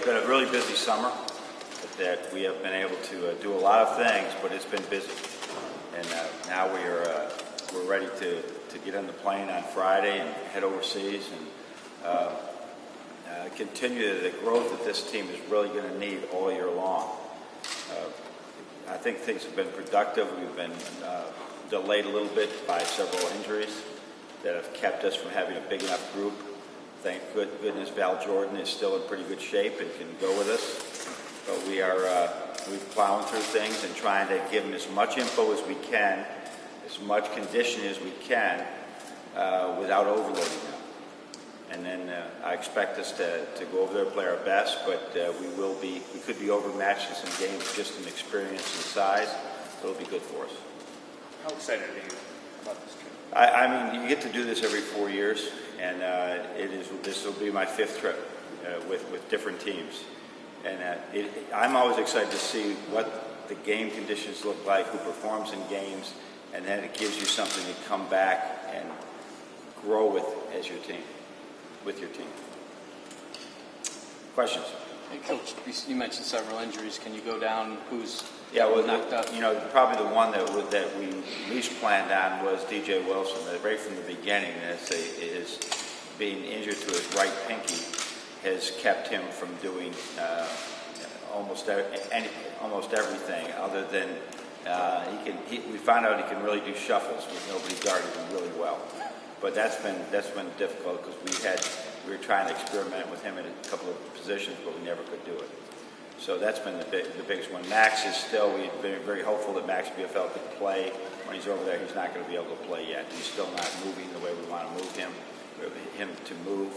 been a really busy summer. That we have been able to do a lot of things, but it's been busy. And now we're ready to get on the plane on Friday and head overseas and continue the growth that this team is really going to need all year long. I think things have been productive. We've been delayed a little bit by several injuries that have kept us from having a big enough group. Thank goodness Val Jordan is still in pretty good shape and can go with us. But we're plowing through things and trying to give them as much info as we can, as much conditioning as we can, without overloading them. And then I expect us to go over there and play our best, but we could be overmatched in some games just in experience and size. It'll be good for us. How excited are you about this trip? I mean, you get to do this every 4 years, and this will be my 5th trip with different teams. And I'm always excited to see what the game conditions look like, who performs in games, and then it gives you something to come back and grow with as your team, with your team. Questions? Hey, Coach, you mentioned several injuries. Can you go down who's knocked up? Probably the one that we least planned on was DJ Wilson. Right from the beginning, is being injured to his right pinky has kept him from doing almost everything. Other than we found out he can really do shuffles with nobody guarding him really well. But that's been difficult because we were trying to experiment with him in a couple of positions, but we never could do it. So that's been the biggest one. Max is still. We've been very hopeful that Max BFL could play. When he's over there, he's not going to be able to play yet. He's still not moving the way we want to move him. We want him to move.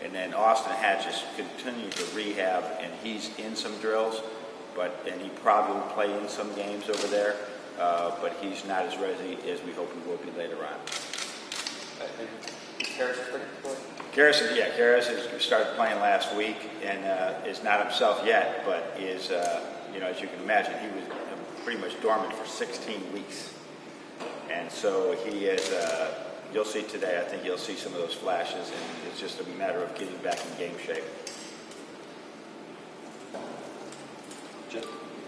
And then Austin Hatch is continuing to rehab, and he's in some drills, and he probably will play in some games over there, but he's not as ready as we hope he will be later on. And is Karras ready to play? Karras has started playing last week and is not himself yet, but is, as you can imagine, he was pretty much dormant for 16 weeks. And so he is, you'll see today, I think you'll see some of those flashes, and it's just a matter of getting back in game shape.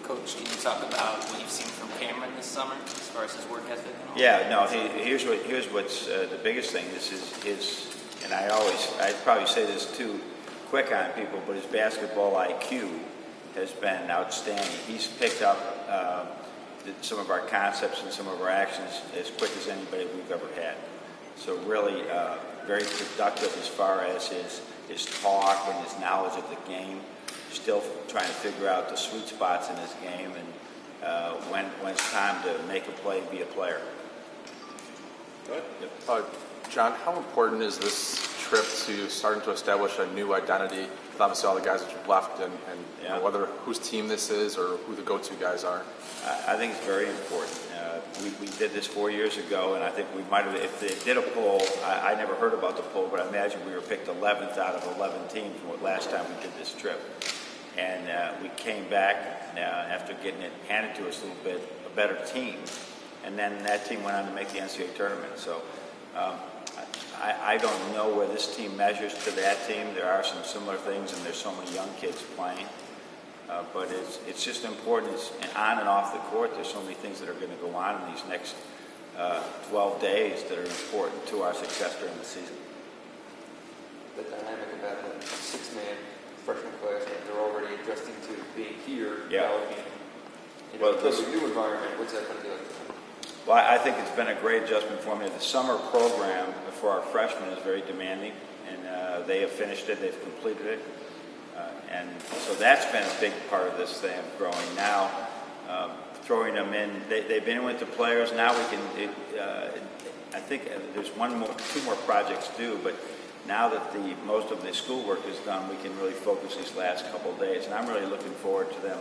Coach, can you talk about what you've seen from Cameron this summer as far as his work ethic and all? Yeah, no, here's what's the biggest thing. This is his, and I probably say this too quick on people, but his basketball IQ has been outstanding. He's picked up some of our concepts and some of our actions as quick as anybody we've ever had. So really very productive as far as his talk and his knowledge of the game. Still trying to figure out the sweet spots in his game and when it's time to make a play, be a player. Go ahead. Yep. John, how important is this trip to starting to establish a new identity with obviously all the guys that you've left and whether whose team this is or who the go-to guys are? I think it's very important. We did this 4 years ago, and I think we might have, if they did a poll, I never heard about the poll, but I imagine we were picked 11th out of 11 teams last time we did this trip. And we came back after getting it handed to us a little bit, a better team. And then that team went on to make the NCAA tournament. So I don't know where this team measures to that team. There are some similar things, and there's so many young kids playing. But it's just important. On and off the court, there's so many things that are going to go on in these next 12 days that are important to our success during the season. The dynamic about the 6-man freshman class, they're already adjusting to being here, developing in a totally new environment. What's that going to be like for them? Well, I think it's been a great adjustment for me. The summer program for our freshmen is very demanding, and they have finished it, they've completed it. And so that's been a big part of this thing of growing. Now, throwing them in, they've been with the players. Now we can, I think there's two more projects due, but now that most of the schoolwork is done, we can really focus these last couple of days. And I'm really looking forward to them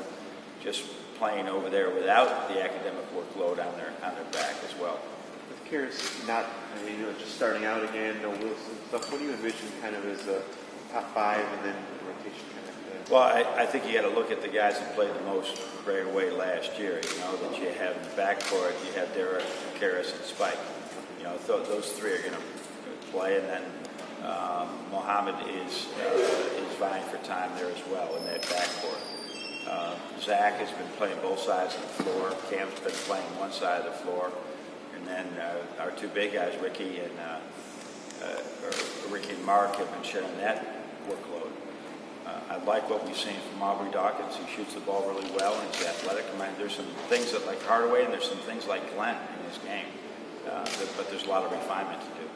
just playing over there without the academic workload on their back as well. With Karras just starting out again, no Wilson stuff, what do you envision kind of as a top 5 and then rotation kind of thing? Well, I think you got to look at the guys that played the most right away last year. That you have in the backcourt, you have Derek, Karras, and Spike. Those three are going to play, and then Mohammed is vying for time there as well in that backcourt. Zach has been playing both sides of the floor. Cam's been playing one side of the floor. And then our two big guys, Ricky and Mark, have been sharing that workload. I like what we've seen from Aubrey Dawkins. He shoots the ball really well and he's athletic. I mean, there's some things that like Hardaway and there's some things like Glenn in his game. But there's a lot of refinement to do.